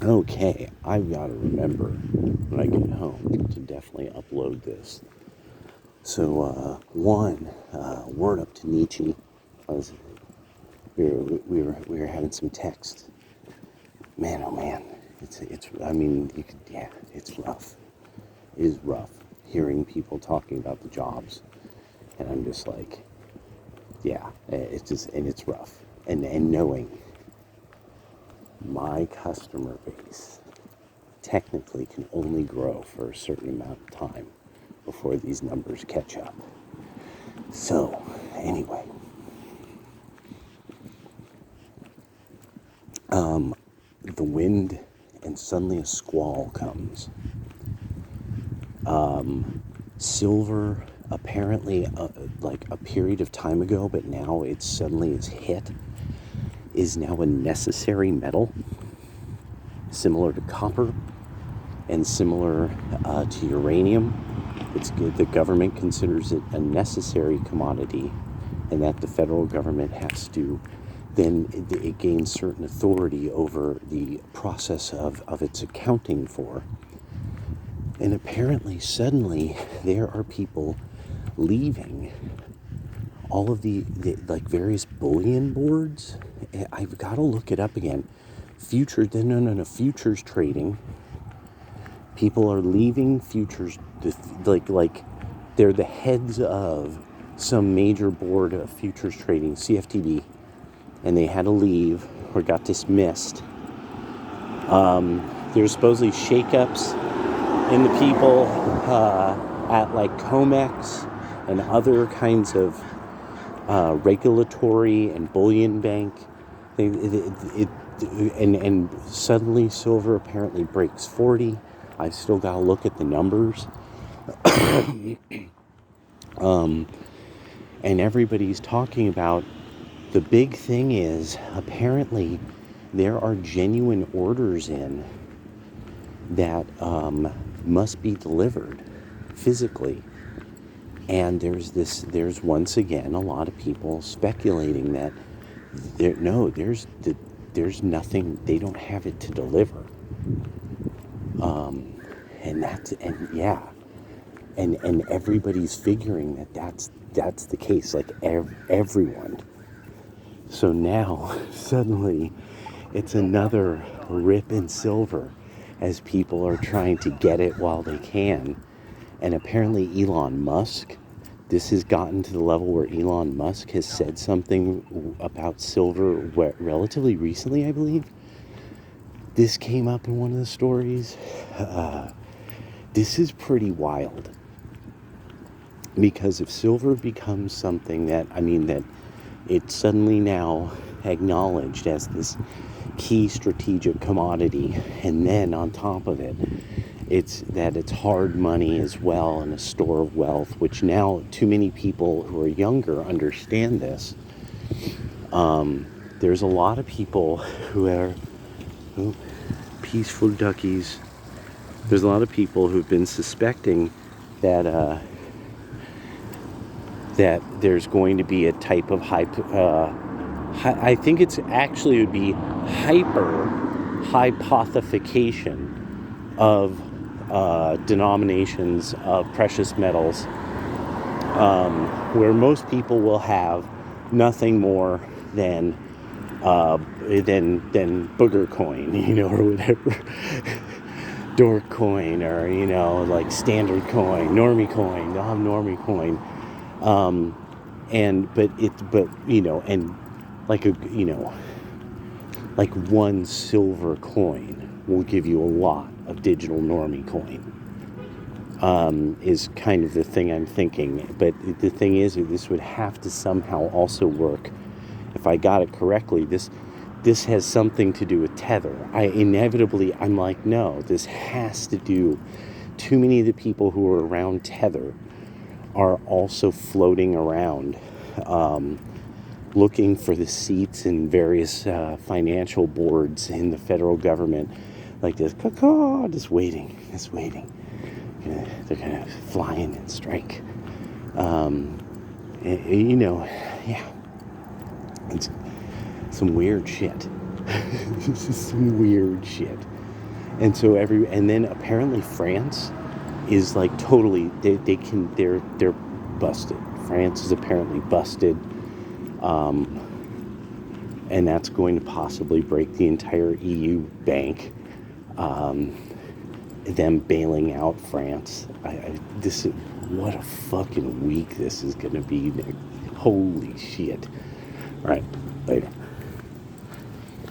Okay, I've got to remember when I get home to definitely upload this. So, word up to Nietzsche. I was, we were having some text. Man, oh man, I mean, yeah, it's rough. It is rough hearing people talking about the jobs. And I'm just like, yeah, and it's rough. And knowing my customer base technically can only grow for a certain amount of time before these numbers catch up. So, anyway, the wind and suddenly a squall comes. Silver, apparently, like a period of time ago, but now it suddenly is hit, is now a necessary metal, similar to copper and similar to uranium. It's good. The government considers it a necessary commodity, and that the federal government has to then it gains certain authority over the process of its accounting for. And apparently, suddenly, there are people leaving all of the like various bullion boards. I've got to look it up again. Futures trading. People are leaving futures, like they're the heads of some major board of futures trading, CFTB, and they had to leave or got dismissed. There's supposedly shakeups in the people at like COMEX and other kinds of regulatory and bullion bank. And suddenly silver apparently breaks 40. I still got to look at the numbers. And everybody's talking about the big thing is apparently there are genuine orders in that must be delivered physically. And there's once again a lot of people speculating that there's nothing, they don't have it to deliver. And everybody's figuring that's the case, like everyone. So now suddenly it's another rip in silver as people are trying to get it while they can. And apparently Elon Musk, this has gotten to the level where Elon Musk has said something about silver relatively recently, I believe. This came up in one of the stories. This is pretty wild. Because if silver becomes something that it's suddenly now acknowledged as this key strategic commodity, and then on top of it, it's hard money as well and a store of wealth, which now too many people who are younger understand this. There's a lot of people who are peaceful duckies. There's a lot of people who've been suspecting that that there's going to be a type of I think it would be hypothetication of denominations of precious metals, where most people will have nothing more than booger coin, or whatever, dork coin, or like standard coin, normie coin. They'll have normie coin. And like one silver coin will give you a lot of digital normie coin, is kind of the thing I'm thinking. But the thing is, this would have to somehow also work. If I got it correctly, this has something to do with Tether. I'm like, no, this has to do, too many of the people who are around Tether are also floating around, looking for the seats in various financial boards in the federal government, like this, just waiting. They're gonna fly in and strike. Yeah, it's some weird shit. This is some weird shit. And so and then apparently France is like totally, they're busted. France is apparently busted. And that's going to possibly break the entire EU bank. Them bailing out France. This is, what a fucking week this is going to be. Holy shit. All right, later.